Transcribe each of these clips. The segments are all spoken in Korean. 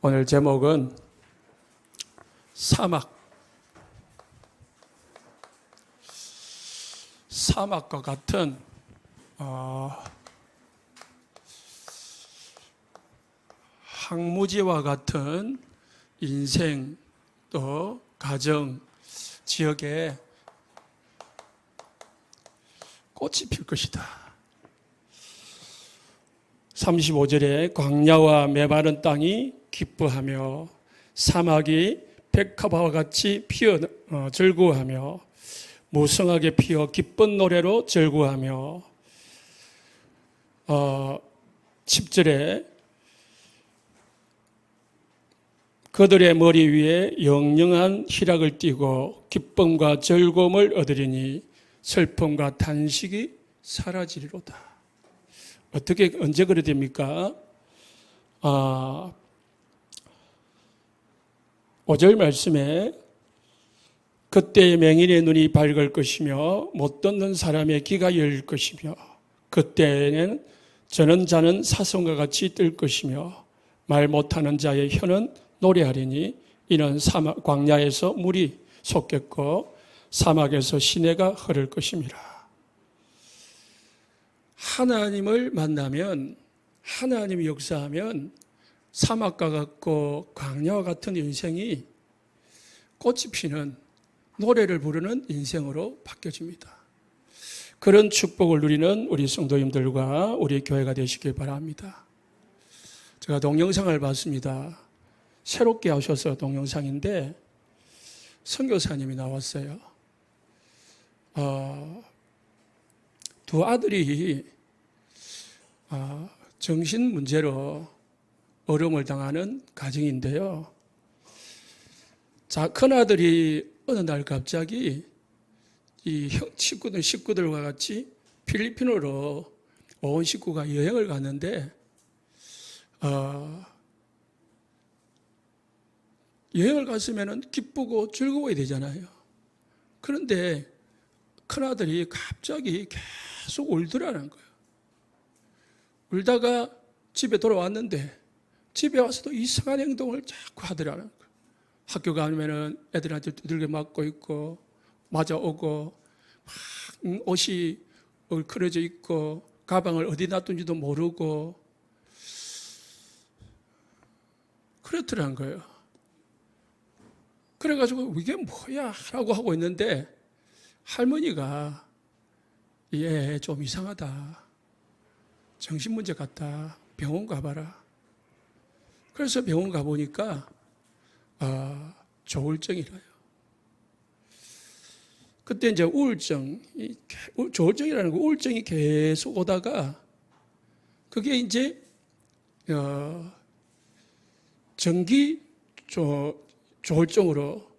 오늘 제목은 사막과 같은 황무지와 같은 인생 또 가정 지역에 꽃이 필 것이다. 35절에 광야와 메마른 땅이 기뻐하며 사막이 백합화와 같이 피어 즐거워하며 무성하게 피어 기쁜 노래로 즐거워하며 10절에 그들의 머리 위에 영영한 희락을 띠고 기쁨과 즐거움을 얻으리니 슬픔과 탄식이 사라지리로다. 어떻게 언제 그래 됩니까? 5절 말씀에 그때의 맹인의 눈이 밝을 것이며 못 듣는 사람의 귀가 열릴 것이며 그때에는 저는 자는 사슴과 같이 뜰 것이며 말 못하는 자의 혀는 노래하리니 이는 광야에서 물이 솟겠고 사막에서 시내가 흐를 것임이라. 하나님을 만나면, 하나님이 역사하면 사막과 같고 광야와 같은 인생이 꽃이 피는 노래를 부르는 인생으로 바뀌어집니다. 그런 축복을 누리는 우리 성도님들과 우리 교회가 되시길 바랍니다. 제가 동영상을 봤습니다. 새롭게 하셔서 동영상인데 선교사님이 나왔어요. 두 아들이 정신 문제로 어려움을 당하는 가정인데요. 자, 큰아들이 어느 날 갑자기 이 식구들과 같이 필리핀으로 온 식구가 여행을 갔는데 여행을 갔으면 기쁘고 즐거워야 되잖아요. 그런데 큰아들이 갑자기 계속 울더라는 거예요. 울다가 집에 돌아왔는데 집에 와서도 이상한 행동을 자꾸 하더라는 거예요. 학교 가면은 애들한테 두들겨 맞고 있고 맞아오고 막 옷이 얼큰어져 있고 가방을 어디 놔둔지도 모르고 그렇더라는 거예요. 그래가지고 이게 뭐야 라고 하고 있는데 할머니가 얘 좀 이상하다. 정신문제 같다. 병원 가봐라. 그래서 병원 가보니까 조울증이라요. 그때 이제 조울증이라는 거 우울증이 계속 오다가 그게 이제 정기 조울증으로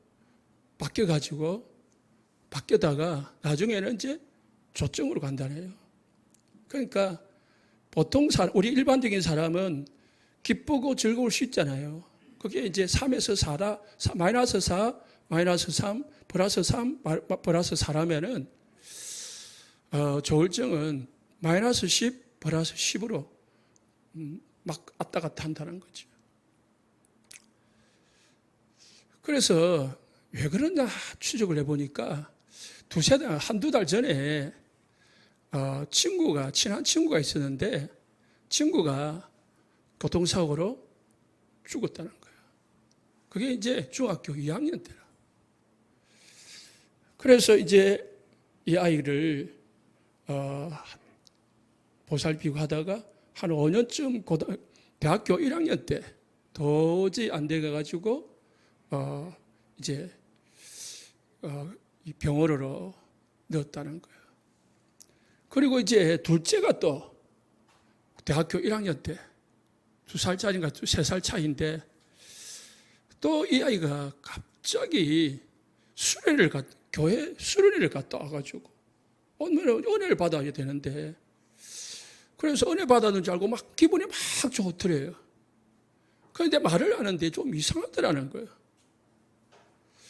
바뀌다가 나중에는 이제 조증으로 간다네요. 그러니까 보통 우리 일반적인 사람은 기쁘고 즐거울 수 있잖아요. 그게 이제 3에서 4라, 마이너스 4, 마이너스 3, 플러스 3, 플러스 4라면은, 조울증은 마이너스 10, 플러스 10으로 막 왔다 갔다 한다는 거죠. 그래서 왜 그러냐 추적을 해보니까 한두 달 전에 친한 친구가 있었는데 친구가 교통사고로 죽었다는 거예요. 그게 이제 중학교 2학년 때라. 그래서 이제 이 아이를 보살피고 하다가 한 5년쯤 대학교 1학년 때 도저히 안 돼가지고 이제 이 병원으로 넣었다는 거예요. 그리고 이제 둘째가 또 대학교 1학년 때 2살짜리인가 3살 차이인데 또 이 아이가 갑자기 교회 수련회를 갔다 와가지고 은혜를 받아야 되는데 그래서 은혜 받았는 줄 알고 막 기분이 막 좋더래요. 그런데 말을 하는데 좀 이상하더라는 거예요.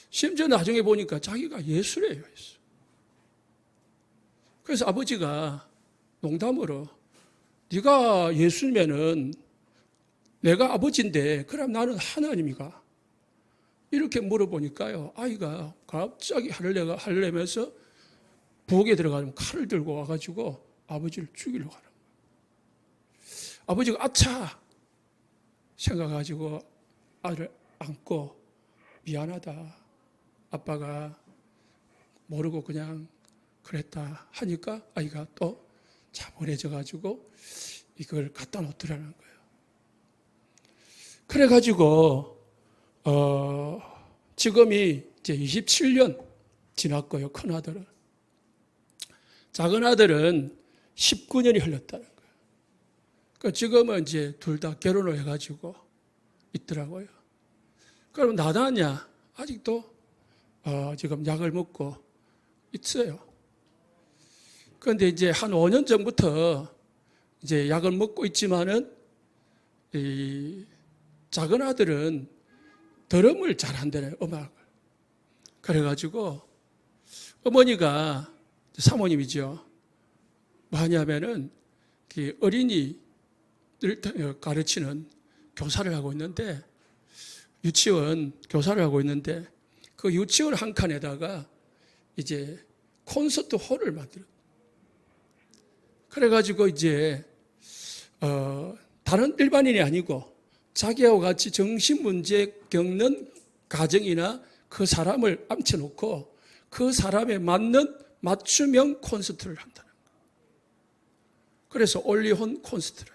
심지어 나중에 보니까 자기가 예수래요. 그래서 아버지가 농담으로 네가 예수면은 내가 아버지인데 그럼 나는 하나님이가? 이렇게 물어보니까요, 아이가 갑자기 하려면서 부엌에 들어가면 칼을 들고 와가지고 아버지를 죽이려고 하는 거예요. 아버지가 아차 생각가지고 아들을 안고 미안하다. 아빠가 모르고 그냥 그랬다 하니까 아이가 또 자본해져가지고 이걸 갖다 놓더라는 거예요. 그래가지고 지금이 이제 27년 지났고요. 큰 아들은. 작은 아들은 19년이 흘렀다는 거예요. 그러니까 지금은 이제 둘 다 결혼을 해가지고 있더라고요. 그럼 나다냐? 아직도 지금 약을 먹고 있어요. 그런데 이제 한 5년 전부터 이제 약을 먹고 있지만은 이 작은 아들은 드럼을 잘한다네요, 음악을. 그래가지고 어머니가 사모님이죠. 뭐 하냐면은 어린이를 가르치는 교사를 하고 있는데, 유치원 교사를 하고 있는데, 그 유치원 한 칸에다가 이제 콘서트 홀을 만들어. 그래가지고 이제 다른 일반인이 아니고 자기하고 같이 정신 문제 겪는 가정이나 그 사람을 앉혀놓고 그 사람에 맞는 맞춤형 콘서트를 한다는 거예요. 그래서 올리혼 콘서트를,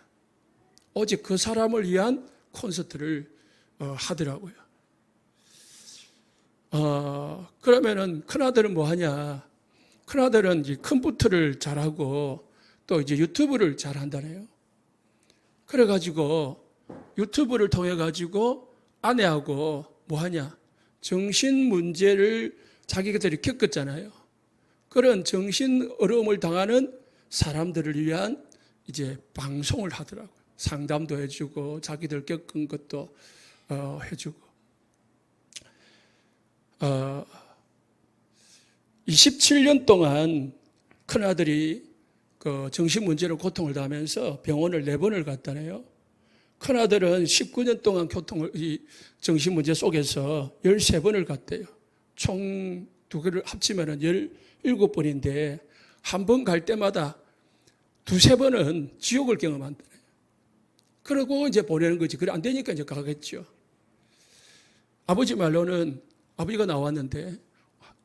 오직 그 사람을 위한 콘서트를 하더라고요. 그러면은 큰아들은 뭐 하냐? 큰아들은 이제 컴퓨터를 잘하고 또 이제 유튜브를 잘한다네요. 그래가지고 유튜브를 통해가지고 아내하고 뭐 하냐? 정신 문제를 자기들이 겪었잖아요. 그런 정신 어려움을 당하는 사람들을 위한 이제 방송을 하더라고요. 상담도 해주고 자기들 겪은 것도 해주고. 27년 동안 큰아들이 그 정신 문제로 고통을 당하면서 병원을 4번을 갔다네요. 큰아들은 19년 동안 정신 문제 속에서 13번을 갔대요. 총 두 개를 합치면 17번인데 한 번 갈 때마다 2-3번은 지옥을 경험한다네요. 그러고 이제 보내는 거지. 그래 안 되니까 이제 가겠죠. 아버지 말로는 아버지가 나왔는데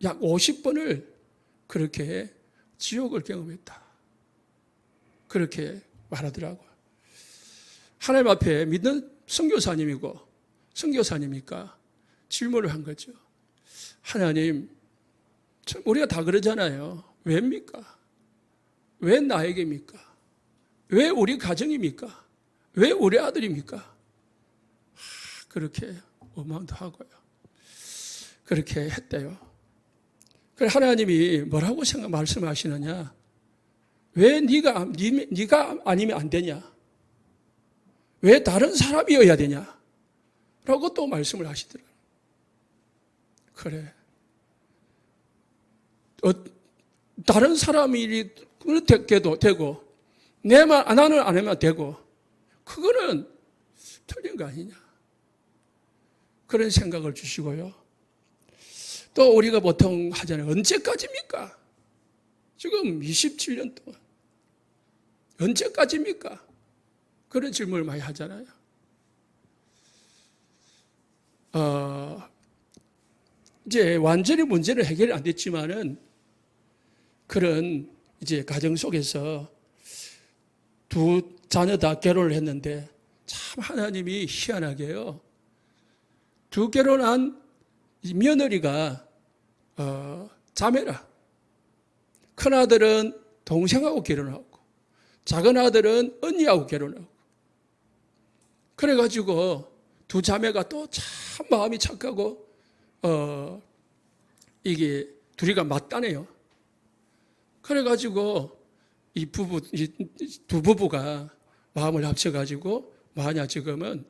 약 50번을 그렇게 지옥을 경험했다. 그렇게 말하더라고요. 하나님 앞에 믿는 선교사님이고 선교사님이니까 질문을 한 거죠. 하나님, 우리가 다 그러잖아요. 왜입니까? 왜 나에게입니까? 왜 우리 가정입니까? 왜 우리 아들입니까? 그렇게 원망도 하고요. 그렇게 했대요. 그래 하나님이 뭐라고 말씀하시느냐? 왜 네가 아니면 안 되냐? 왜 다른 사람이어야 되냐? 라고 또 말씀을 하시더라고요. 그래. 다른 사람이 그렇게도 되고, 나는 안 하면 되고, 그거는 틀린 거 아니냐. 그런 생각을 주시고요. 또 우리가 보통 하잖아요. 언제까지입니까? 지금 27년 동안. 언제까지입니까? 그런 질문을 많이 하잖아요. 이제 완전히 문제는 해결이 안 됐지만은 그런 이제 가정 속에서 두 자녀 다 결혼을 했는데 참 하나님이 희한하게요. 두 결혼한 며느리가 자매라. 큰 아들은 동생하고 결혼하고 작은 아들은 언니하고 결혼하고 그래가지고 두 자매가 또 참 마음이 착하고 이게 둘이가 맞다네요. 그래가지고 이 두 부부가 마음을 합쳐가지고 뭐하냐 지금은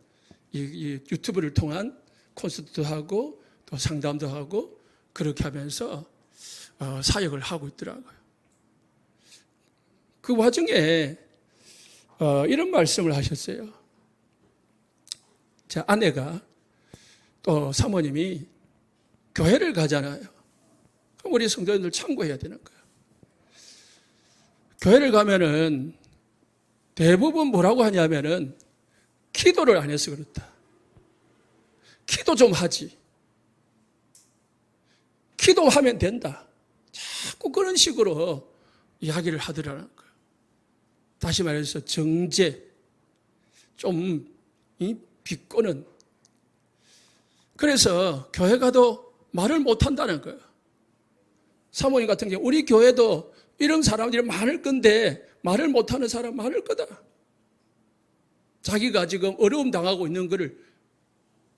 이 유튜브를 통한 콘서트도 하고 또 상담도 하고 그렇게 하면서 사역을 하고 있더라고요. 그 와중에 이런 말씀을 하셨어요. 제 아내가 또 사모님이 교회를 가잖아요. 그럼 우리 성도님들 참고해야 되는 거예요. 교회를 가면은 대부분 뭐라고 하냐면은 기도를 안 해서 그렇다. 기도 좀 하지. 기도하면 된다. 자꾸 그런 식으로 이야기를 하더라는 거예요. 다시 말해서 정죄, 좀 비꼬는. 그래서 교회 가도 말을 못한다는 거예요. 사모님 같은 경우 우리 교회도 이런 사람들이 많을 건데 말을 못하는 사람 많을 거다. 자기가 지금 어려움 당하고 있는 것을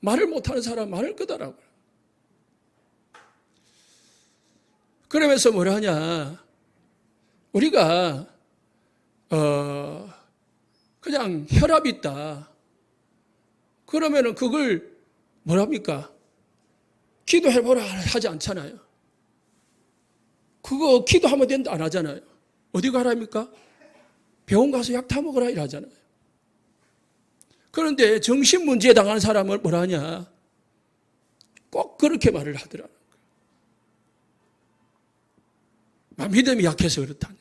말을 못하는 사람 많을 거다라고. 그러면서 뭐라 하냐. 우리가 그냥 혈압이 있다. 그러면은 그걸 뭐랍니까? 기도해보라 하지 않잖아요. 그거 기도하면 된다 안 하잖아요. 어디 가랍니까? 병원 가서 약 타먹으라 이러잖아요. 그런데 정신 문제에 당하는 사람을 뭐라 하냐? 꼭 그렇게 말을 하더라고요. 믿음이 약해서 그렇다니.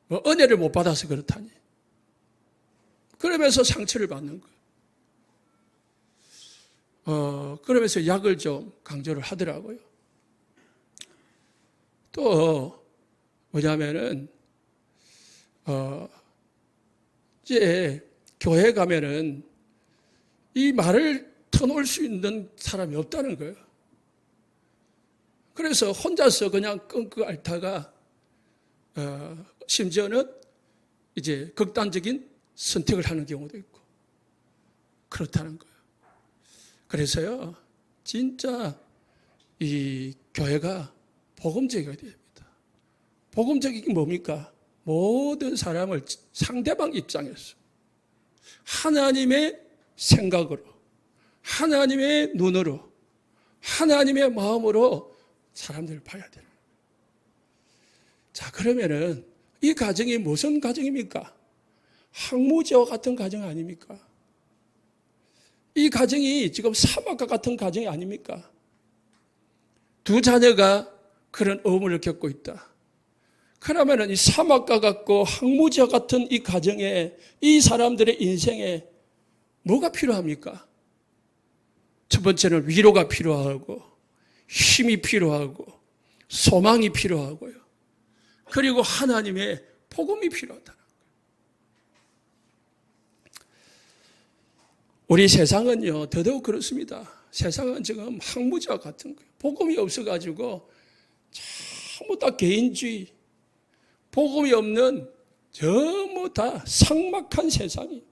뭐 은혜를 못 받아서 그렇다니. 그러면서 상처를 받는 거예요. 그러면서 약을 좀 강조를 하더라고요. 또 뭐냐면은 이제 교회 가면은 이 말을 터놓을 수 있는 사람이 없다는 거예요. 그래서 혼자서 그냥 끙끙 앓다가 심지어는 이제 극단적인 선택을 하는 경우도 있고 그렇다는 거예요. 그래서요, 진짜 이 교회가 복음적이어야 됩니다. 복음적인 게 뭡니까? 모든 사람을 상대방 입장에서 하나님의 생각으로, 하나님의 눈으로, 하나님의 마음으로 사람들을 봐야 돼요. 자, 그러면은 이 가정이 무슨 가정입니까? 항무지와 같은 가정 아닙니까? 이 가정이 지금 사막과 같은 가정이 아닙니까? 두 자녀가 그런 어음을 겪고 있다. 그러면은 이 사막과 같고 항무지와 같은 이 가정에, 이 사람들의 인생에 뭐가 필요합니까? 첫 번째는 위로가 필요하고, 힘이 필요하고, 소망이 필요하고요. 그리고 하나님의 복음이 필요하다. 우리 세상은요, 더더욱 그렇습니다. 세상은 지금 항무지와 같은 거예요. 복음이 없어가지고 전부 다 개인주의, 복음이 없는 전부 다 삭막한 세상이.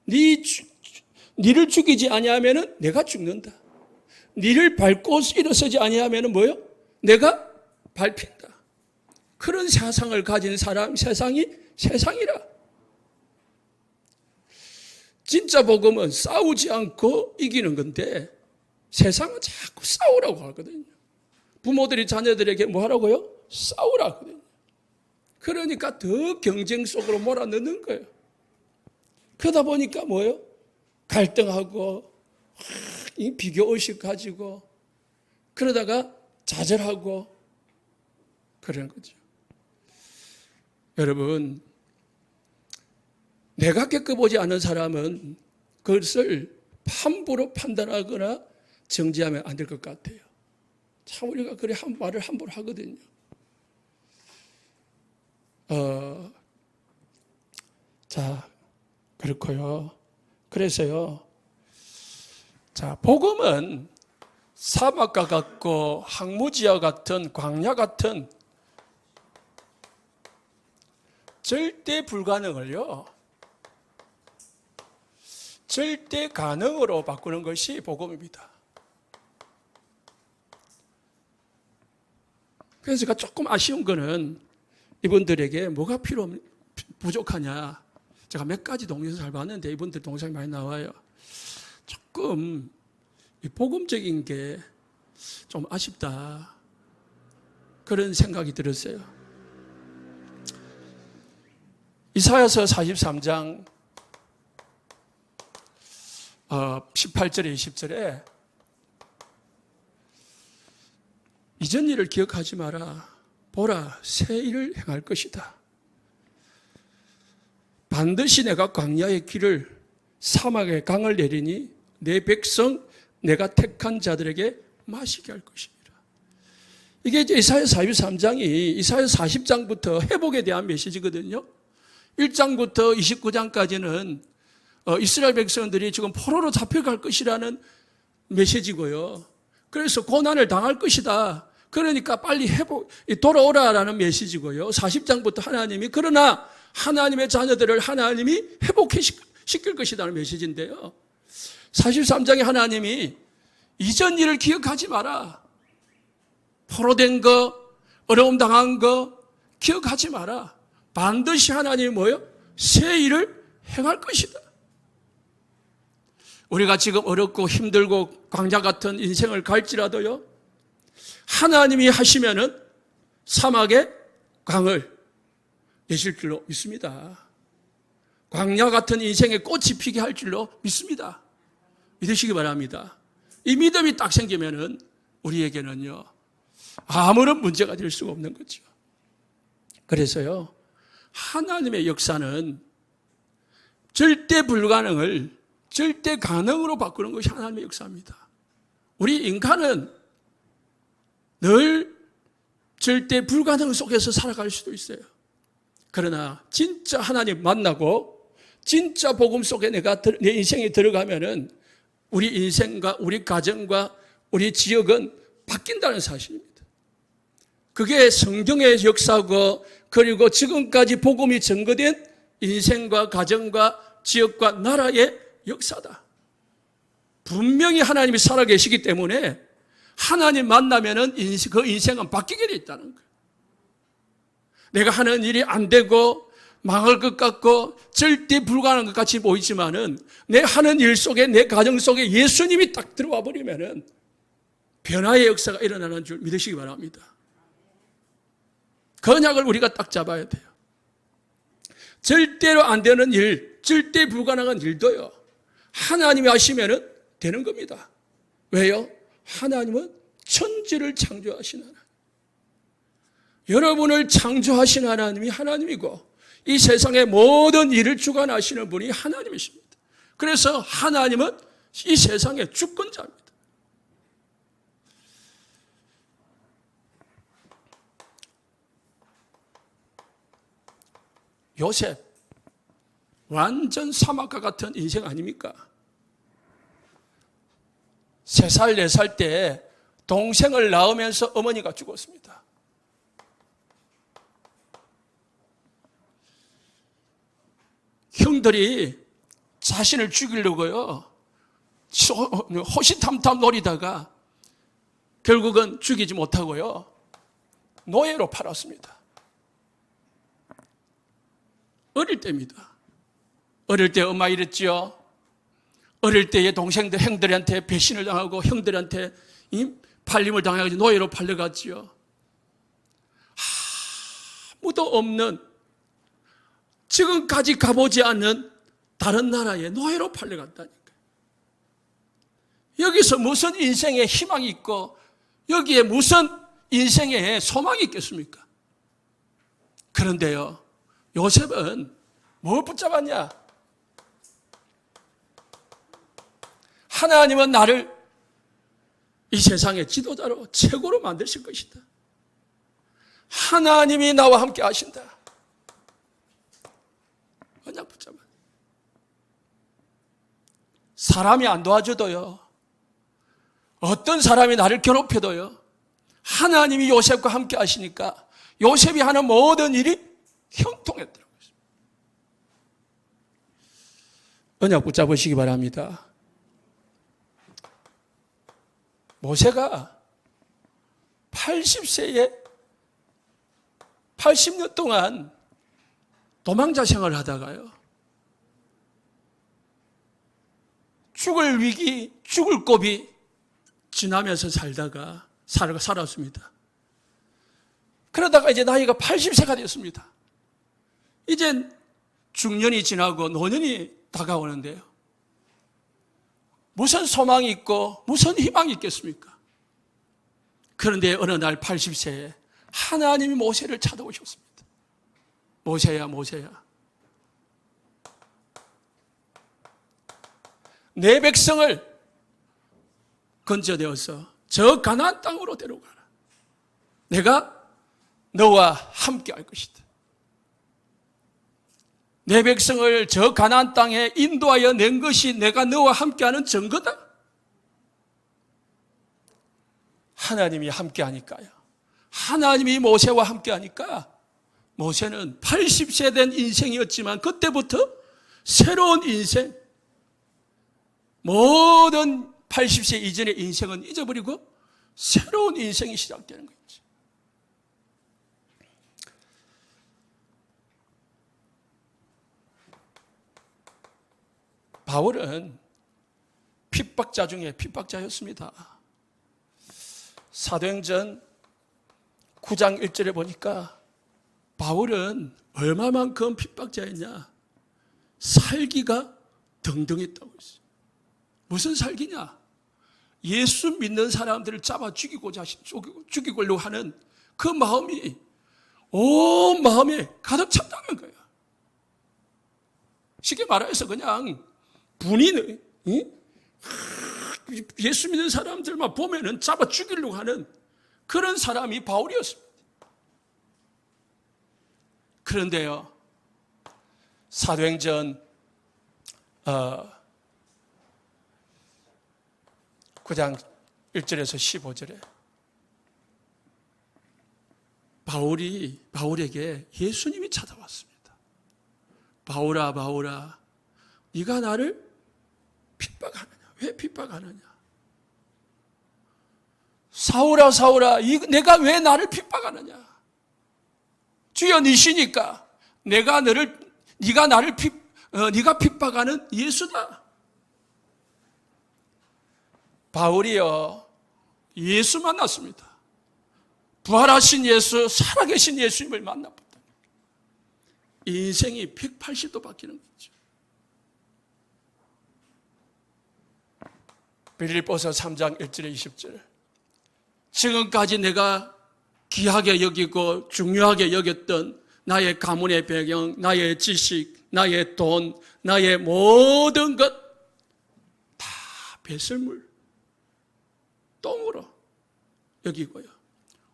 니를 죽이지 아니하면은 내가 죽는다. 니를 밟고 일어서지 아니하면은 뭐요? 내가 밟힌다. 그런 세상을 가진 사람, 세상이 세상이라. 진짜 복음은 싸우지 않고 이기는 건데 세상은 자꾸 싸우라고 하거든요. 부모들이 자녀들에게 뭐 하라고요? 싸우라 하거든요. 그러니까 더 경쟁 속으로 몰아넣는 거예요. 그러다 보니까 뭐예요? 갈등하고 비교의식 가지고 그러다가 좌절하고 그런 거죠. 여러분, 내가 겪어보지 않은 사람은 그것을 함부로 판단하거나 정지하면 안 될 것 같아요. 참 우리가 그래 말을 함부로 하거든요. 자, 그렇고요. 그래서요. 자, 복음은 사막과 같고 항무지와 같은 광야 같은 절대 불가능을요, 절대 가능으로 바꾸는 것이 복음입니다. 그래서 제가 조금 아쉬운 거는 이분들에게 뭐가 부족하냐. 제가 몇 가지 동영상 잘 봤는데 이분들 동영상이 많이 나와요. 조금 복음적인 게 좀 아쉽다. 그런 생각이 들었어요. 이사야서 43장 18절에 20절에 이전 일을 기억하지 마라. 보라, 새 일을 행할 것이다. 반드시 내가 광야의 길을 사막의 강을 내리니 내 백성 내가 택한 자들에게 마시게 할 것입니다. 이게 이제 이사야 43장이 이사야 40장부터 회복에 대한 메시지거든요. 1장부터 29장까지는 이스라엘 백성들이 지금 포로로 잡혀갈 것이라는 메시지고요. 그래서 고난을 당할 것이다. 그러니까 빨리 돌아오라라는 메시지고요. 40장부터 하나님이 그러나 하나님의 자녀들을 하나님이 회복시킬 것이라는 메시지인데요. 43장에 하나님이 이전 일을 기억하지 마라. 포로된 거, 어려움 당한 거 기억하지 마라. 반드시 하나님이 뭐요? 새 일을 행할 것이다. 우리가 지금 어렵고 힘들고 광야 같은 인생을 갈지라도요, 하나님이 하시면은 사막에 강을 내실 줄로 믿습니다. 광야 같은 인생에 꽃이 피게 할 줄로 믿습니다. 믿으시기 바랍니다. 이 믿음이 딱 생기면은 우리에게는요, 아무런 문제가 될 수가 없는 거죠. 그래서요, 하나님의 역사는 절대 불가능을 절대 가능으로 바꾸는 것이 하나님의 역사입니다. 우리 인간은 늘 절대 불가능 속에서 살아갈 수도 있어요. 그러나 진짜 하나님 만나고 진짜 복음 속에 내 인생에 들어가면은 우리 인생과 우리 가정과 우리 지역은 바뀐다는 사실입니다. 그게 성경의 역사고, 그리고 지금까지 복음이 증거된 인생과 가정과 지역과 나라의 역사다. 분명히 하나님이 살아계시기 때문에 하나님 만나면은 그 인생은 바뀌게 돼 있다는 거예요. 내가 하는 일이 안 되고 망할 것 같고 절대 불가능한 것 같이 보이지만은 내 하는 일 속에, 내 가정 속에 예수님이 딱 들어와 버리면은 변화의 역사가 일어나는 줄 믿으시기 바랍니다. 언약을 우리가 딱 잡아야 돼요. 절대로 안 되는 일, 절대 불가능한 일도요, 하나님이 하시면은 되는 겁니다. 왜요? 하나님은 천지를 창조하신 하나님. 여러분을 창조하신 하나님이 하나님이고 이 세상의 모든 일을 주관하시는 분이 하나님이십니다. 그래서 하나님은 이 세상의 주권자입니다. 요셉, 완전 사막과 같은 인생 아닙니까? 3살, 4살 때 동생을 낳으면서 어머니가 죽었습니다. 형들이 자신을 죽이려고요, 호시탐탐 노리다가 결국은 죽이지 못하고요, 노예로 팔았습니다. 어릴 때입니다. 어릴 때 엄마 이랬지요. 어릴 때의 동생들, 형들한테 배신을 당하고 형들한테 팔림을 당해가지고 노예로 팔려갔지요. 아무도 없는, 지금까지 가보지 않는 다른 나라에 노예로 팔려갔다니까요. 여기서 무슨 인생에 희망이 있고 여기에 무슨 인생에 소망이 있겠습니까? 그런데요, 요셉은 뭘 붙잡았냐? 하나님은 나를 이 세상의 지도자로 최고로 만드실 것이다. 하나님이 나와 함께 하신다. 언약 붙잡아. 사람이 안 도와줘도요, 어떤 사람이 나를 괴롭혀도요, 하나님이 요셉과 함께 하시니까 요셉이 하는 모든 일이 형통했더라고요. 언약 붙잡으시기 바랍니다. 모세가 80세에 80년 동안 도망자 생활을 하다가요, 죽을 위기, 죽을 고비 지나면서 살았습니다. 그러다가 이제 나이가 80세가 됐습니다. 이제 중년이 지나고 노년이 다가오는데요, 무슨 소망이 있고 무슨 희망이 있겠습니까? 그런데 어느 날 80세에 하나님이 모세를 찾아오셨습니다. 모세야, 모세야. 내 백성을 건져내어서 저 가나안 땅으로 데려가라. 내가 너와 함께 할 것이다. 내 백성을 저 가나안 땅에 인도하여 낸 것이 내가 너와 함께하는 증거다. 하나님이 함께하니까요. 하나님이 모세와 함께하니까 모세는 80세 된 인생이었지만 그때부터 새로운 인생, 모든 80세 이전의 인생은 잊어버리고 새로운 인생이 시작되는 거죠. 바울은 핍박자 중에 핍박자였습니다. 사도행전 9장 1절에 보니까 바울은 얼마만큼 핍박자였냐? 살기가 등등했다고 했어요. 무슨 살기냐? 예수 믿는 사람들을 잡아 죽이려고 하는 그 마음이 온 마음에 가득 찼다는 거예요. 쉽게 말해서 그냥 분이 예수 믿는 사람들만 보면은 잡아 죽이려고 하는 그런 사람이 바울이었습니다. 그런데요, 사도행전 9장 1절에서 15절에 바울에게 예수님이 찾아왔습니다. 바울아, 바울아, 네가 나를 핍박하느냐? 왜 핍박하느냐? 사울아, 사울아, 내가 왜 나를 핍박하느냐? 주여, 니시니까 네가 핍박하는 예수다. 바울이요, 예수 만났습니다. 부활하신 예수, 살아계신 예수님을 만났다. 인생이 180도 바뀌는 거죠. 빌립보서 3장 1절에 20절. 지금까지 내가 귀하게 여기고 중요하게 여겼던 나의 가문의 배경, 나의 지식, 나의 돈, 나의 모든 것 다 배설물, 똥으로 여기고요.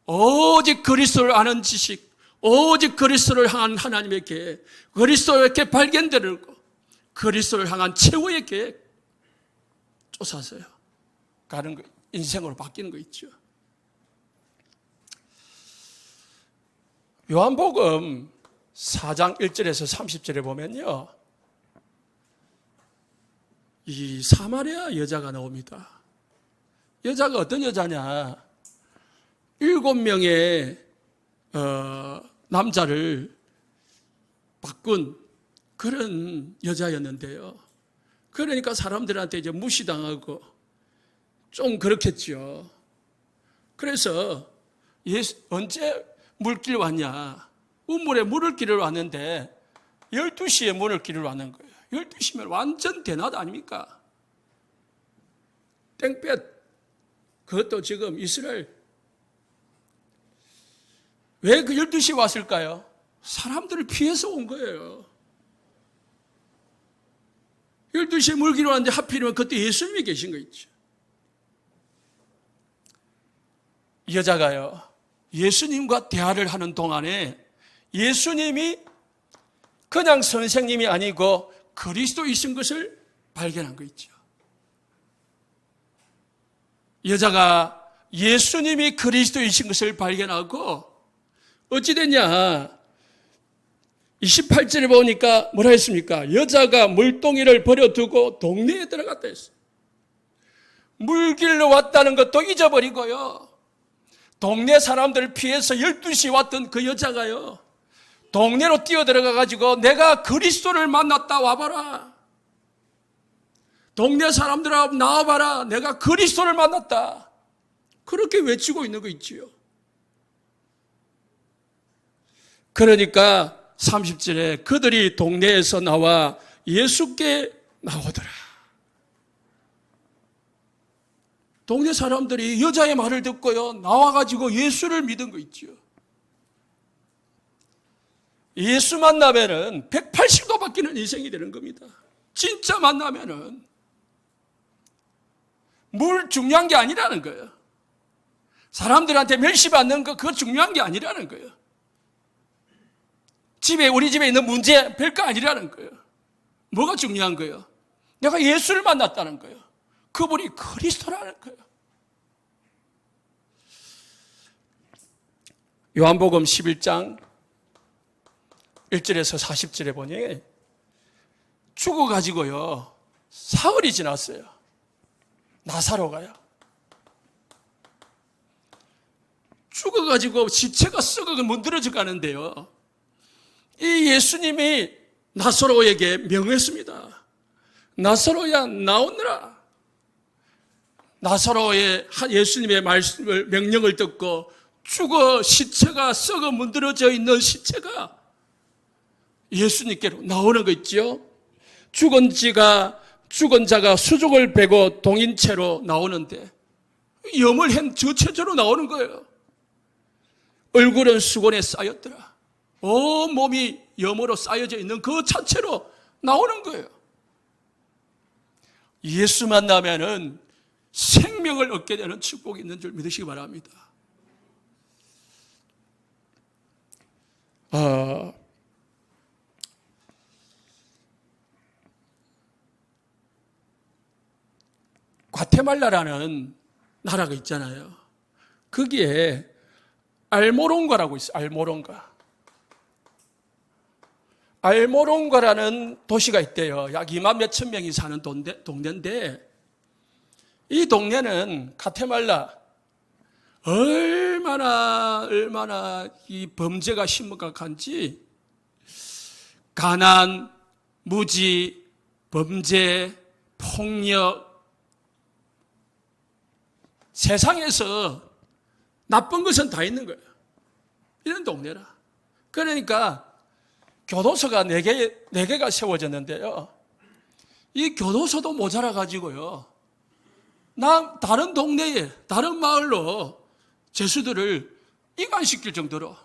오직 그리스도를 아는 지식, 오직 그리스도를 향한 하나님의 계획, 그리스도의 계획 발견되고 그리스도를 향한 최후의 계획 쫓아서요 가는 거, 인생으로 바뀌는 거 있죠. 요한복음 4장 1절에서 30절에 보면요, 이 사마리아 여자가 나옵니다. 여자가 어떤 여자냐? 7명의 남자를 바꾼 그런 여자였는데요. 그러니까 사람들한테 이제 무시당하고 좀 그렇겠죠. 그래서 언제 물길 왔냐? 우물에 물을 길을 왔는데 12시에 물을 길을 왔는 거예요. 12시면 완전 대낮 아닙니까? 땡볕. 그것도 지금 이스라엘. 왜 그 12시에 왔을까요? 사람들을 피해서 온 거예요. 12시에 물 길을 왔는데 하필이면 그때 예수님이 계신 거 있죠. 이 여자가요, 예수님과 대화를 하는 동안에 예수님이 그냥 선생님이 아니고 그리스도이신 것을 발견한 거 있죠. 여자가 예수님이 그리스도이신 것을 발견하고 어찌 됐냐? 28절에 보니까 뭐라 했습니까? 여자가 물동이를 버려두고 동네에 들어갔다 했어요. 물길로 왔다는 것도 잊어버리고요, 동네 사람들을 피해서 12시에 왔던 그 여자가요, 동네로 뛰어들어가가지고 내가 그리스도를 만났다, 와봐라. 동네 사람들아, 나와봐라. 내가 그리스도를 만났다. 그렇게 외치고 있는 거 있지요. 그러니까 30절에 그들이 동네에서 나와 예수께 나오더라. 동네 사람들이 여자의 말을 듣고요, 나와가지고 예수를 믿은 거 있죠. 예수 만나면은 180도 바뀌는 인생이 되는 겁니다. 진짜 만나면은 물 중요한 게 아니라는 거예요. 사람들한테 멸시받는 거 그거 중요한 게 아니라는 거예요. 우리 집에 있는 문제 별거 아니라는 거예요. 뭐가 중요한 거예요? 내가 예수를 만났다는 거예요. 그분이 그리스도라는 거예요. 요한복음 11장 1절에서 40절에 보니 죽어가지고요, 사흘이 지났어요. 나사로가요. 죽어가지고 시체가 썩어 문드러져 가는데요, 이 예수님이 나사로에게 명했습니다. 나사로야 나오너라. 나사로의 예수님의 말씀을, 명령을 듣고 시체가 썩어 문드러져 있는 시체가 예수님께로 나오는 거 있죠. 죽은 자가 수족을 베고 동인체로 나오는데 염을 한 저체조로 나오는 거예요. 얼굴은 수건에 쌓였더라. 온 몸이 염으로 쌓여져 있는 그 자체로 나오는 거예요. 예수 만나면은 생명을 얻게 되는 축복이 있는 줄 믿으시기 바랍니다. 과테말라라는 나라가 있잖아요. 거기에 알모론가라고 있어요. 알모론가라는 도시가 있대요. 약 2만 몇천 명이 사는 동네인데, 이 동네는 과테말라 얼마나 이 범죄가 심각한지, 가난, 무지, 범죄, 폭력, 세상에서 나쁜 것은 다 있는 거예요. 이런 동네라. 그러니까 교도소가 4개가 세워졌는데요, 이 교도소도 모자라가지고요, 다른 동네에, 다른 마을로 죄수들을 이관시킬 정도로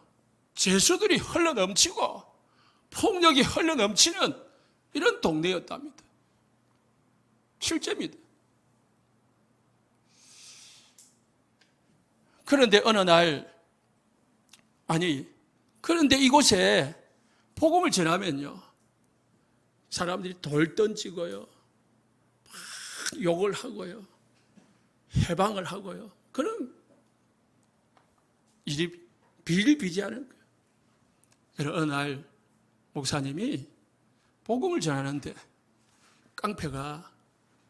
죄수들이 흘러넘치고 폭력이 흘러넘치는 이런 동네였답니다. 실제입니다. 그런데 어느 날, 그런데 이곳에 복음을 전하면요, 사람들이 돌 던지고요, 막 욕을 하고요, 해방을 하고요, 그런 일이 비일비재하는 거예요. 그래서 어느 날 목사님이 복음을 전하는데 깡패가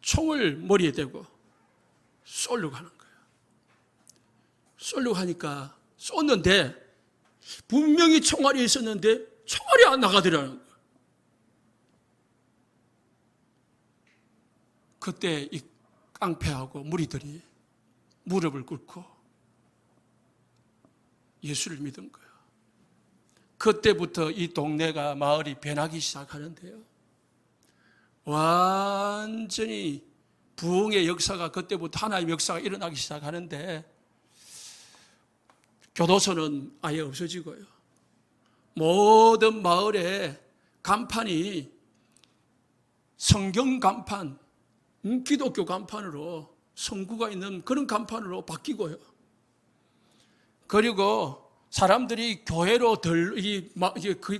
총을 머리에 대고 쏘려고 하는 거예요. 쏘려고 하니까 쏘는데 분명히 총알이 있었는데 총알이 안 나가더라는 거예요. 그때 이 깡패하고 무리들이 무릎을 꿇고 예수를 믿은 거예요. 그때부터 이 동네가, 마을이 변하기 시작하는데요, 완전히 부흥의 역사가, 그때부터 하나님의 역사가 일어나기 시작하는데, 교도소는 아예 없어지고요, 모든 마을에 간판이 성경 간판, 기독교 간판으로, 성구가 있는 그런 간판으로 바뀌고요, 그리고 사람들이 교회로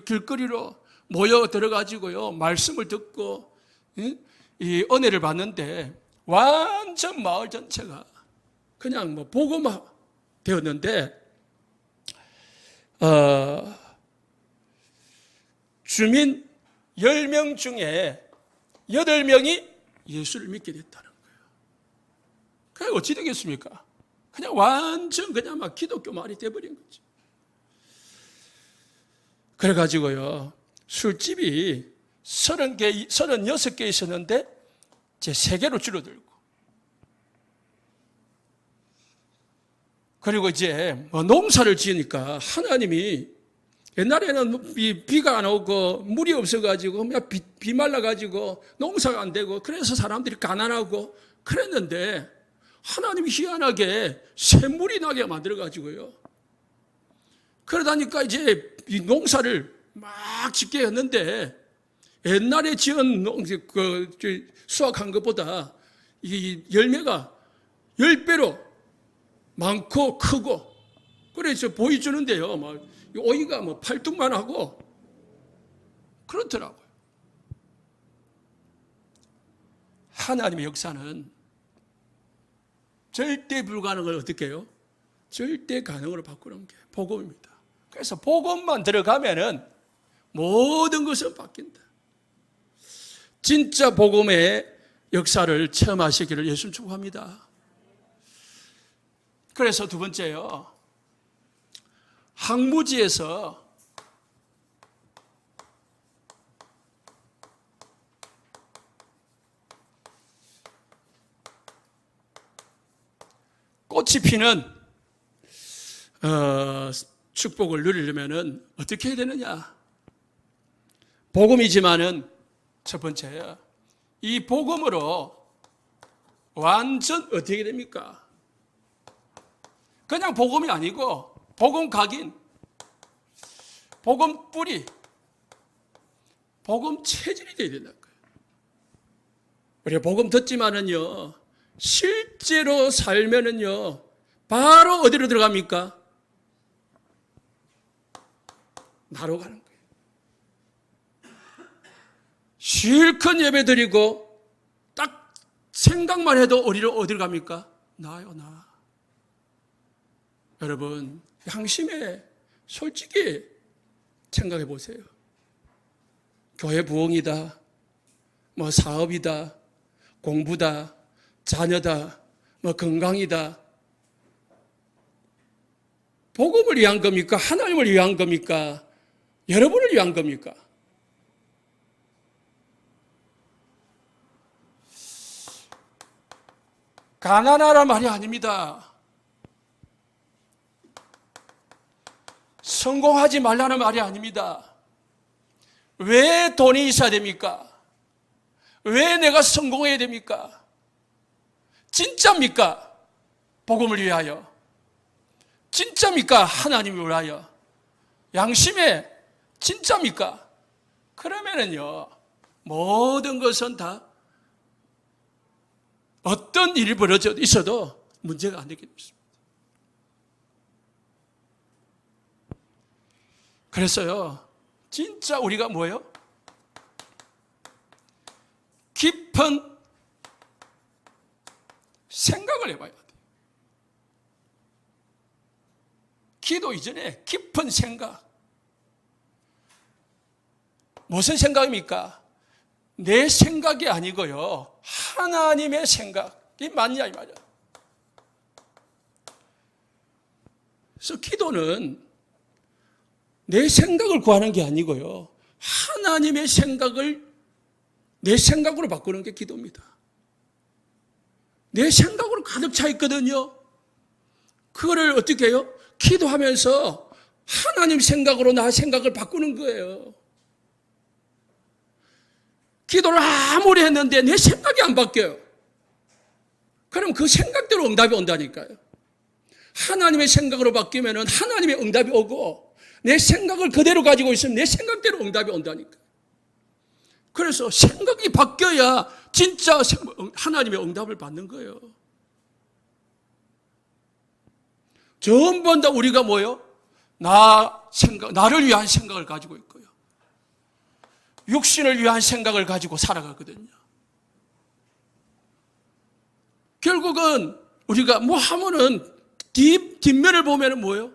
길거리로 모여 들어가지고요, 말씀을 듣고 이 은혜를 받는데, 완전 마을 전체가 그냥 복음화 되었는데, 주민 10명 중에 8명이 예수를 믿게 됐다는 거예요. 그게 어찌 되겠습니까? 그냥 완전 그냥 막 기독교 말이 돼버린 거죠. 그래가지고요, 술집이 36개 있었는데 이제 3개로 줄어들고, 그리고 이제 농사를 지으니까 하나님이, 옛날에는 비가 안 오고 물이 없어가지고 그냥 비 말라가지고 농사가 안 되고, 그래서 사람들이 가난하고 그랬는데, 하나님이 희한하게 샘물이 나게 만들어가지고요. 그러다니까 이제 이 농사를 막 짓게 했는데 옛날에 지은 수확한 것보다 이 열매가 10배로 많고 크고 그래서 보여주는데요. 막 오이가 뭐 팔뚝만 하고 그렇더라고요. 하나님의 역사는 절대 불가능을 어떻게 해요? 절대 가능으로 바꾸는 게 복음입니다. 그래서 복음만 들어가면은 모든 것은 바뀐다. 진짜 복음의 역사를 체험하시기를 예수님 축복합니다. 그래서 두 번째요. 항무지에서 꽃이 피는 축복을 누리려면 어떻게 해야 되느냐? 복음이지만은 첫 번째요. 이 복음으로 완전 어떻게 됩니까? 그냥 복음이 아니고 복음 각인, 복음 뿌리, 복음 체질이 되어야 된다는 거예요. 우리가 복음 듣지만은요, 실제로 살면은요, 바로 어디로 들어갑니까? 나로 가는 거예요. 실컷 예배 드리고 딱 생각만 해도 어디로 갑니까? 나요, 나. 여러분, 양심에 솔직히 생각해 보세요. 교회 부흥이다, 뭐 사업이다, 공부다, 자녀다, 뭐 건강이다. 복음을 위한 겁니까? 하나님을 위한 겁니까? 여러분을 위한 겁니까? 가난하란 말이 아닙니다. 성공하지 말라는 말이 아닙니다. 왜 돈이 있어야 됩니까? 왜 내가 성공해야 됩니까? 진짜입니까? 복음을 위하여. 진짜입니까? 하나님을 위하여. 양심에 진짜입니까? 그러면은요, 모든 것은 다 어떤 일이 벌어져 있어도 문제가 안 되게 됩니다. 그래서요, 진짜 우리가 뭐예요? 깊은 생각을 해봐야 돼요. 기도 이전에 깊은 생각. 무슨 생각입니까? 내 생각이 아니고요, 하나님의 생각이 맞냐 이 말이야. 그래서 기도는 내 생각을 구하는 게 아니고요, 하나님의 생각을 내 생각으로 바꾸는 게 기도입니다. 내 생각으로 가득 차 있거든요. 그거를 어떻게 해요? 기도하면서 하나님 생각으로 나 생각을 바꾸는 거예요. 기도를 아무리 했는데 내 생각이 안 바뀌어요. 그럼 그 생각대로 응답이 온다니까요. 하나님의 생각으로 바뀌면 하나님의 응답이 오고, 내 생각을 그대로 가지고 있으면 내 생각대로 응답이 온다니까요. 그래서 생각이 바뀌어야 진짜 하나님의 응답을 받는 거예요. 전부 다 우리가 뭐예요? 나를 위한 생각을 가지고 있고요, 육신을 위한 생각을 가지고 살아가거든요. 결국은 우리가 뭐 하면은 뒷면을 보면은 뭐예요?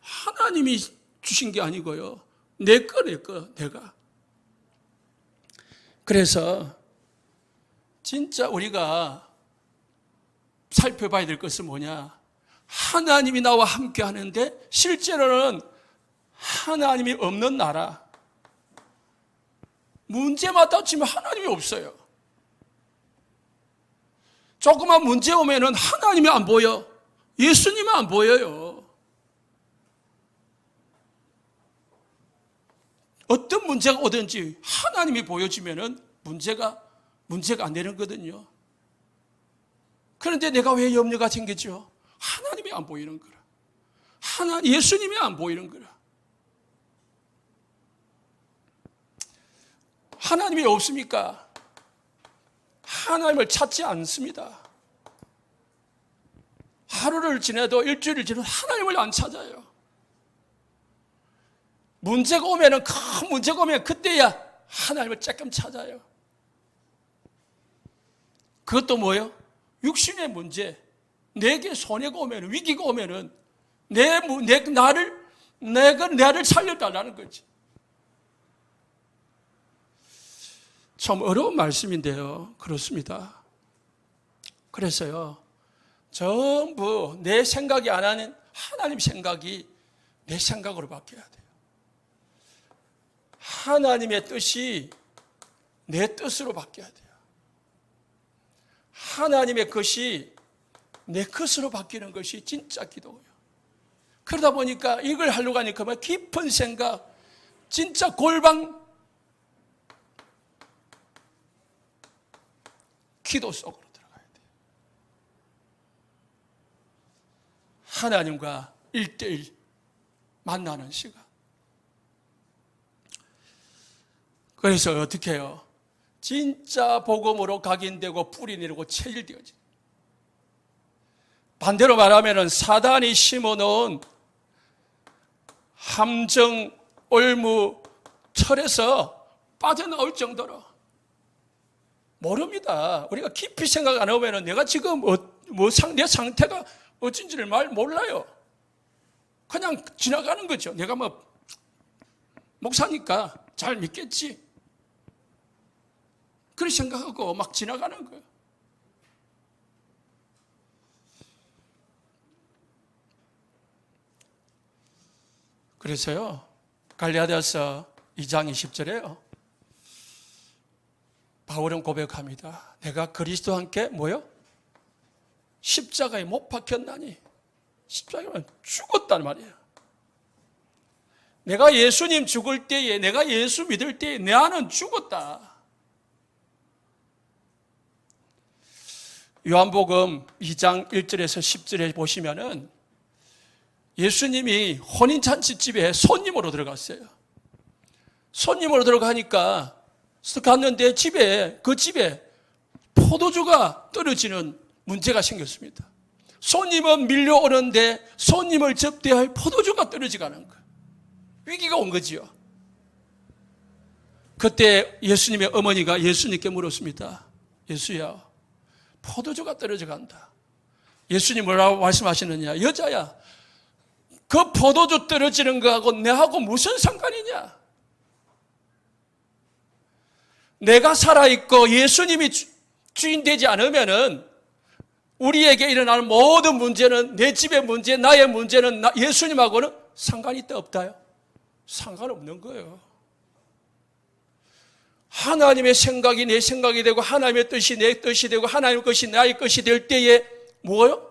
하나님이 주신 게 아니고요, 내가. 그래서 진짜 우리가 살펴봐야 될 것은 뭐냐? 하나님이 나와 함께 하는데 실제로는 하나님이 없는 나라. 문제만 따지면 하나님이 없어요. 조그만 문제 오면은 하나님이 안 보여. 예수님은 안 보여요. 어떤 문제가 오든지 하나님이 보여지면은 문제가 안 되는 거거든요. 그런데 내가 왜 염려가 생겼죠? 하나님이 안 보이는 거라. 예수님이 안 보이는 거라. 하나님이 없습니까? 하나님을 찾지 않습니다. 하루를 지내도 일주일을 지내도 하나님을 안 찾아요. 문제가 오면은, 큰 문제가 오면 그때야 하나님을 조금 찾아요. 그것도 뭐예요? 육신의 문제. 내게 손해가 오면은, 위기가 오면은 나를 살려달라는 거지. 참 어려운 말씀인데요. 그렇습니다. 그래서요, 전부 내 생각이 안 하는 하나님 생각이 내 생각으로 바뀌어야 돼요. 하나님의 뜻이 내 뜻으로 바뀌어야 돼요. 하나님의 것이 내 것으로 바뀌는 것이 진짜 기도예요. 그러다 보니까 이걸 하려고 하니까 깊은 생각, 진짜 골방 기도 속으로 들어가야 돼요. 하나님과 1대1 만나는 시간. 그래서 어떻게 해요? 진짜 복음으로 각인되고 뿌리 내리고 체질되어지. 반대로 말하면 사단이 심어놓은 함정, 올무, 철에서 빠져나올 정도로 모릅니다. 우리가 깊이 생각 안 하면 내가 지금 내 상태가 어쩐지를 몰라요. 그냥 지나가는 거죠. 내가 목사니까 잘 믿겠지. 그렇게 생각하고 막 지나가는 거예요. 그래서요, 갈라디아서 2장 20절에요. 바울은 고백합니다. 내가 그리스도와 함께 십자가에 못 박혔나니. 십자가면 죽었단 말이에요. 내가 예수님 죽을 때에, 내가 예수 믿을 때에 나는 죽었다. 요한복음 2장 1절에서 10절에 보시면은 예수님이 혼인잔치집에 손님으로 들어갔어요. 손님으로 들어가니까 갔는데 그 집에 포도주가 떨어지는 문제가 생겼습니다. 손님은 밀려오는데 손님을 접대할 포도주가 떨어지가는 거예요. 위기가 온 거지요. 그때 예수님의 어머니가 예수님께 물었습니다. 예수야, 포도주가 떨어져 간다. 예수님 뭐라고 말씀하시느냐? 여자야, 그 포도주 떨어지는 거하고 내하고 무슨 상관이냐? 내가 살아있고 예수님이 주인 되지 않으면은 우리에게 일어나는 모든 문제는, 내 집의 문제, 나의 문제는 예수님하고는 상관이 없다요? 상관없는 거예요. 하나님의 생각이 내 생각이 되고 하나님의 뜻이 내 뜻이 되고 하나님의 것이 나의 것이 될 때에 뭐예요?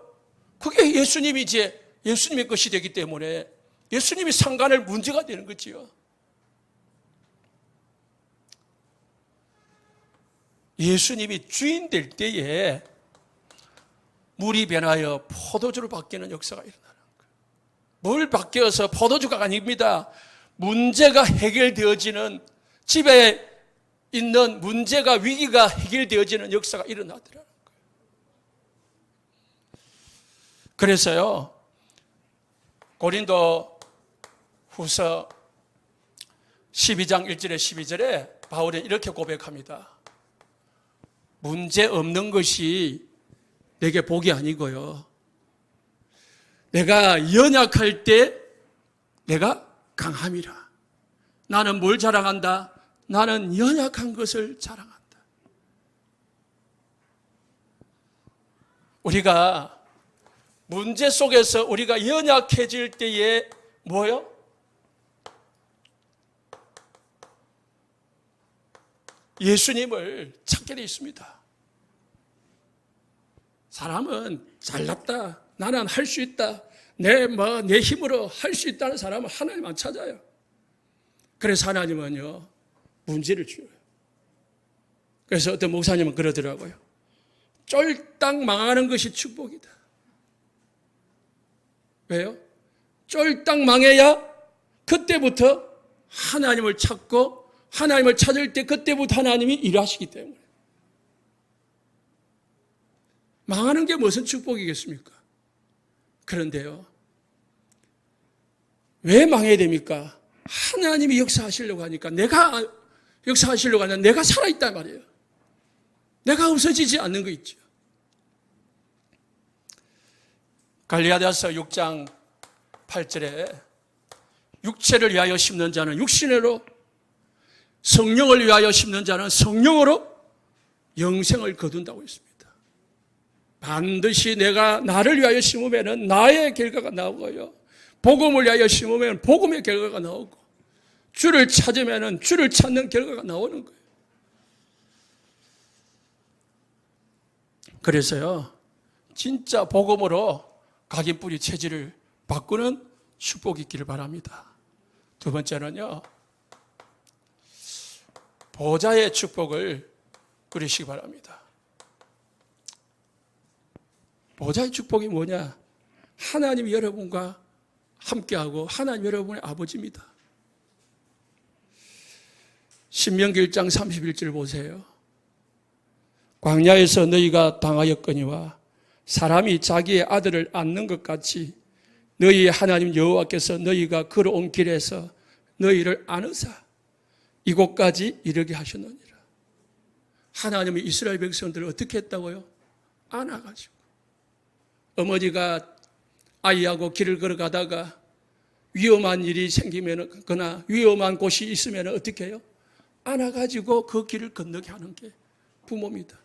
그게 예수님의 것이 되기 때문에 예수님이 상관할 문제가 되는 거지요. 예수님이 주인 될 때에 물이 변하여 포도주로 바뀌는 역사가 일어나는 거예요. 물 바뀌어서 포도주가 아닙니다. 문제가 해결되어지는, 집에 있는 문제가, 위기가 해결되어지는 역사가 일어나더라는 거예요. 그래서요, 고린도 후서 12장 1절에 12절에 바울은 이렇게 고백합니다. 문제 없는 것이 내게 복이 아니고요. 내가 연약할 때 내가 강함이라. 나는 뭘 자랑한다? 나는 연약한 것을 자랑한다. 우리가 문제 속에서 우리가 연약해질 때에 뭐요? 예수님을 찾게 되어 있습니다. 사람은 잘났다, 나는 할 수 있다, 내 힘으로 할 수 있다는 사람은 하나님만 찾아요. 그래서 하나님은요, 문제를 줘요. 그래서 어떤 목사님은 그러더라고요. 쫄딱 망하는 것이 축복이다. 왜요? 쫄딱 망해야 그때부터 하나님을 찾고 하나님을 찾을 때 그때부터 하나님이 일하시기 때문에. 망하는 게 무슨 축복이겠습니까? 그런데요, 왜 망해야 됩니까? 하나님이 역사하시려고 하니까, 내가 역사하시려고 하면 내가 살아있단 말이에요. 내가 없어지지 않는 거 있죠. 갈라디아서 6장 8절에 육체를 위하여 심는 자는 육신으로, 성령을 위하여 심는 자는 성령으로 영생을 거둔다고 했습니다. 반드시 내가 나를 위하여 심으면 나의 결과가 나오고요, 복음을 위하여 심으면 복음의 결과가 나오고, 주를 찾으면 주를 찾는 결과가 나오는 거예요. 그래서요, 진짜 복음으로 각인뿌리 체질을 바꾸는 축복이 있기를 바랍니다. 두 번째는요, 보좌의 축복을 누리시기 바랍니다. 보좌의 축복이 뭐냐? 하나님이 여러분과 함께하고 하나님 여러분의 아버지입니다. 신명기 1장 31절 보세요. 광야에서 너희가 당하였거니와 사람이 자기의 아들을 안는 것 같이 너희의 하나님 여호와께서 너희가 걸어온 길에서 너희를 안으사 이곳까지 이르게 하셨느니라. 하나님이 이스라엘 백성들을 어떻게 했다고요? 안아가지고. 어머니가 아이하고 길을 걸어가다가 위험한 일이 생기면, 거나 위험한 곳이 있으면 어떻게 해요? 안아가지고 그 길을 건너게 하는 게 부모입니다.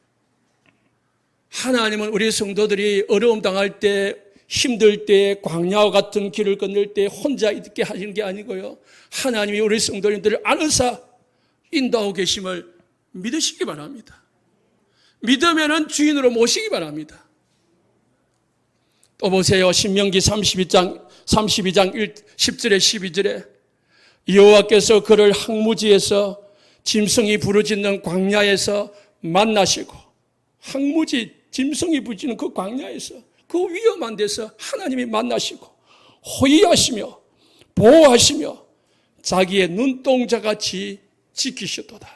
하나님은 우리 성도들이 어려움 당할 때, 힘들 때, 광야와 같은 길을 건널 때 혼자 있게 하시는 게 아니고요, 하나님이 우리 성도님들을 안으사 인도하고 계심을 믿으시기 바랍니다. 믿으면 주인으로 모시기 바랍니다. 또 보세요. 신명기 32장 10절에 12절에 여호와께서 그를 항무지에서 짐승이 부르짖는 광야에서 만나시고, 항무지 짐승이 부르짖는 그 광야에서, 그 위험한 데서 하나님이 만나시고 호위하시며 보호하시며 자기의 눈동자같이 지키셨도다.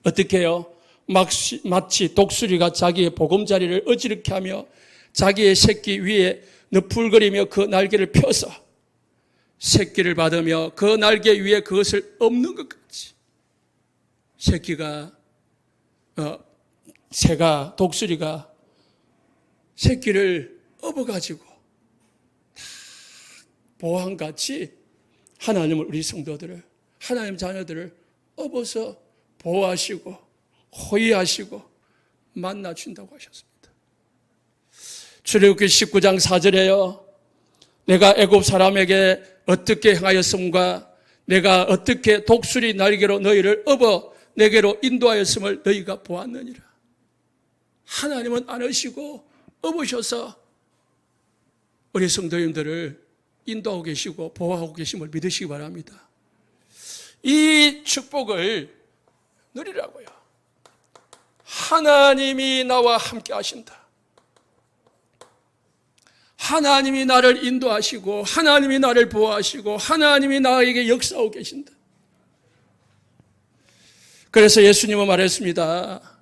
어떻게 해요? 마치 독수리가 자기의 보금자리를 어지럽게 하며 자기의 새끼 위에 너풀거리며 그 날개를 펴서 새끼를 받으며 그 날개 위에 그것을 엎는 것 같이, 새가, 독수리가 새끼를 업어가지고 보호함같이 하나님을, 우리 성도들을, 하나님 자녀들을 업어서 보호하시고 호위하시고 만나준다고 하셨습니다. 출애굽기 19장 4절에요. 내가 애굽 사람에게 어떻게 행하였음과 내가 어떻게 독수리 날개로 너희를 업어 내게로 인도하였음을 너희가 보았느니라. 하나님은 안으시고 업으셔서 우리 성도님들을 인도하고 계시고 보호하고 계심을 믿으시기 바랍니다. 이 축복을 누리라고요. 하나님이 나와 함께 하신다. 하나님이 나를 인도하시고 하나님이 나를 보호하시고 하나님이 나에게 역사하고 계신다. 그래서 예수님은 말했습니다.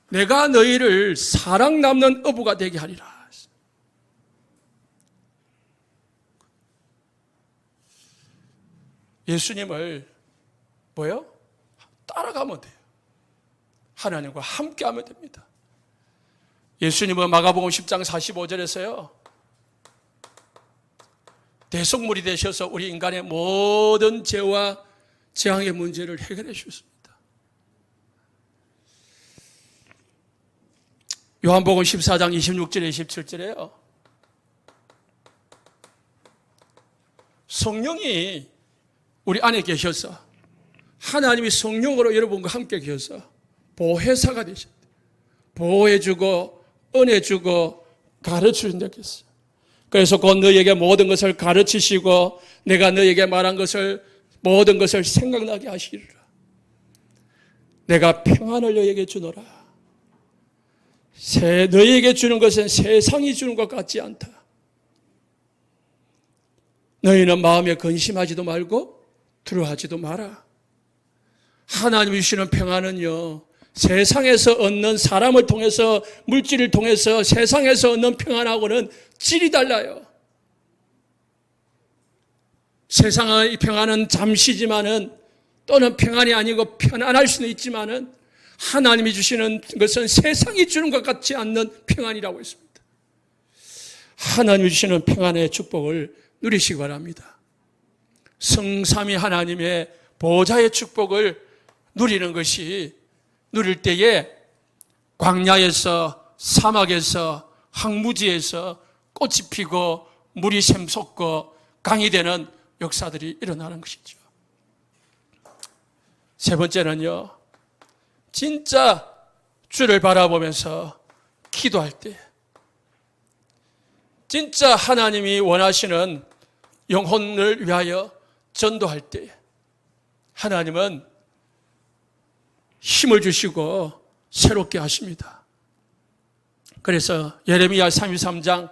내가 너희를 사랑 남는 어부가 되게 하리라. 예수님을 뭐요? 따라가면 돼요. 하나님과 함께하면 됩니다. 예수님은 마가복음 10장 45절에서요. 대속물이 되셔서 우리 인간의 모든 죄와 재앙의 문제를 해결해 주셨습니다. 요한복음 14장 26절에 27절에요. 성령이 우리 안에 계셔서, 하나님이 성령으로 여러분과 함께 계셔서 보혜사가 되셨다. 보호해주고 은혜주고 가르쳐준다고 했어요. 그래서 곧 너에게 모든 것을 가르치시고 내가 너에게 말한 것을, 모든 것을 생각나게 하시리라. 내가 평안을 너에게 주노라. 너에게 주는 것은 세상이 주는 것 같지 않다. 너희는 마음에 근심하지도 말고 두려워하지도 마라. 하나님이 주시는 평안은요, 세상에서 얻는, 사람을 통해서, 물질을 통해서 세상에서 얻는 평안하고는 질이 달라요. 세상의 평안은 잠시지만은, 또는 평안이 아니고 편안할 수는 있지만은, 하나님이 주시는 것은 세상이 주는 것 같지 않는 평안이라고 했습니다. 하나님이 주시는 평안의 축복을 누리시기 바랍니다. 성삼위 하나님의 보좌의 축복을 누리는 것이, 누릴 때에 광야에서, 사막에서, 황무지에서 꽃이 피고 물이 샘솟고 강이 되는 역사들이 일어나는 것이죠. 세 번째는요, 진짜 주를 바라보면서 기도할 때, 진짜 하나님이 원하시는 영혼을 위하여 전도할 때 하나님은 힘을 주시고 새롭게 하십니다. 그래서 예레미야 33장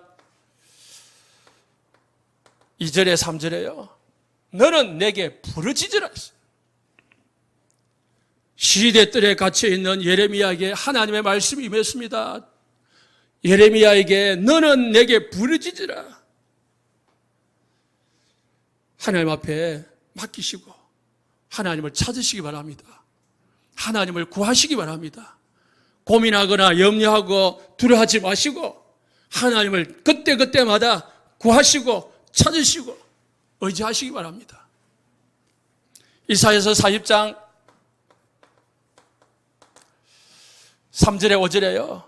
2절에 3절에요. 너는 내게 부르짖으라 했어요. 시대뜰에 갇혀있는 예레미야에게 하나님의 말씀이 임했습니다. 예레미야에게 너는 내게 부르짖으라. 하나님 앞에 맡기시고 하나님을 찾으시기 바랍니다. 하나님을 구하시기 바랍니다. 고민하거나 염려하고 두려워하지 마시고 하나님을 그때그때마다 구하시고 찾으시고 의지하시기 바랍니다. 이사야서 40장 3절에 5절에요.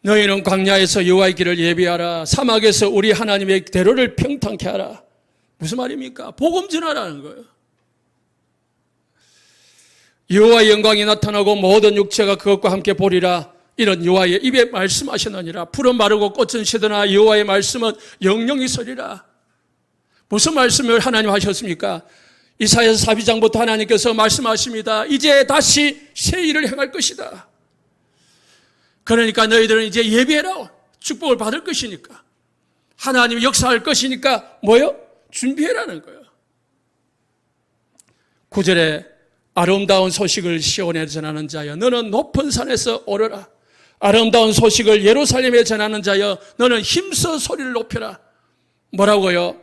너희는 광야에서 여호와의 길을 예비하라. 사막에서 우리 하나님의 대로를 평탄케 하라. 무슨 말입니까? 복음 전하라는 거예요. 여호와의 영광이 나타나고 모든 육체가 그것과 함께 보리라. 이런 여호와의 입에 말씀하셨느니라. 풀은 마르고 꽃은 시드나 여호와의 말씀은 영영이 서리라. 무슨 말씀을 하나님 하셨습니까? 이사야서 42장부터 하나님께서 말씀하십니다. 이제 다시 새 일을 행할 것이다. 그러니까 너희들은 이제 예비해라. 축복을 받을 것이니까. 하나님이 역사할 것이니까 뭐요? 준비해라는 거예요. 9절에 아름다운 소식을 시온에 전하는 자여 너는 높은 산에서 오르라. 아름다운 소식을 예루살렘에 전하는 자여 너는 힘써 소리를 높여라. 뭐라고요?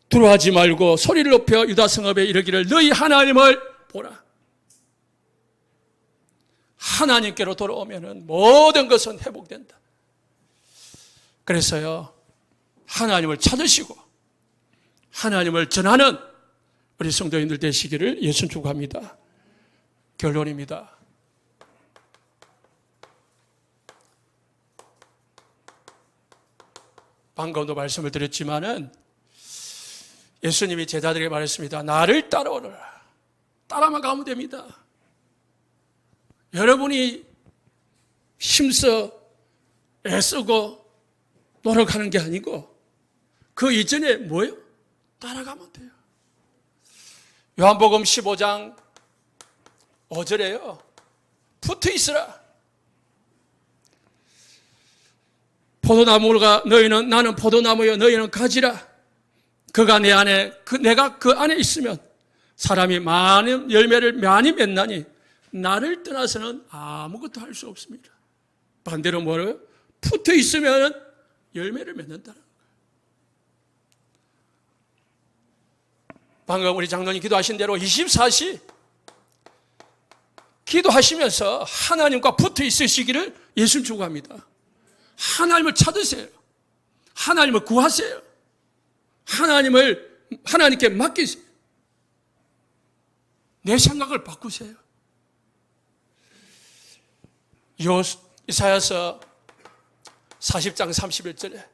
두려워하지 말고 소리를 높여 유다 성읍에 이르기를 너희 하나님을 보라. 하나님께로 돌아오면 모든 것은 회복된다. 그래서요, 하나님을 찾으시고 하나님을 전하는 우리 성도인들 되시기를 예수 축복합니다. 결론입니다. 방금도 말씀을 드렸지만은 예수님이 제자들에게 말했습니다. 나를 따라오너라. 따라만 가면 됩니다. 여러분이 힘써 애쓰고 노력하는 게 아니고 그 이전에 뭐예요? 따라가면 돼요. 요한복음 15장 5절에요. 붙어 있으라. 포도나무가 너희는 나는 포도나무여 너희는 가지라. 그가 내 안에 내가 그 안에 있으면 사람이 많은 열매를 많이 맺나니 나를 떠나서는 아무것도 할 수 없습니다. 반대로 뭐래요? 붙어 있으면 열매를 맺는다는 거예요. 방금 우리 장로님 기도하신 대로 24시 기도하시면서 하나님과 붙어 있으시기를 예수님 축복합니다. 하나님을 찾으세요. 하나님을 구하세요. 하나님께 맡기세요. 내 생각을 바꾸세요. 이사야서 40장 31절에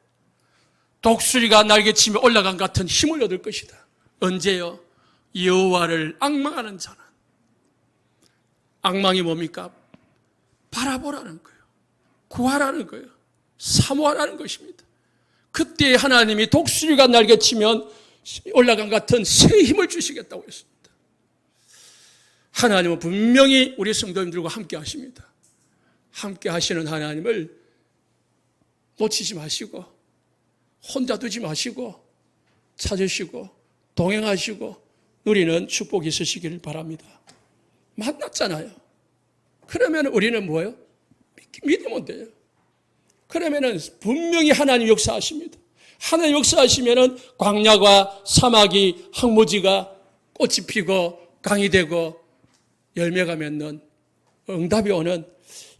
독수리가 날개치며 올라간 같은 힘을 얻을 것이다. 언제요? 여호와를 앙망하는 자는. 앙망이 뭡니까? 바라보라는 거예요. 구하라는 거예요. 사모하라는 것입니다. 그때 하나님이 독수리가 날개치면 올라간 같은 새 힘을 주시겠다고 했습니다. 하나님은 분명히 우리 성도님들과 함께 하십니다. 함께 하시는 하나님을 놓치지 마시고 혼자 두지 마시고 찾으시고 동행하시고 누리는 축복이 있으시기를 바랍니다. 만났잖아요. 그러면 우리는 뭐예요? 믿으면 돼요. 그러면 분명히 하나님 역사하십니다. 하나님 역사하시면 광야와 사막이 황무지가 꽃이 피고 강이 되고 열매가 맺는 응답이 오는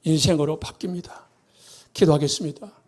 인생으로 바뀝니다. 기도하겠습니다.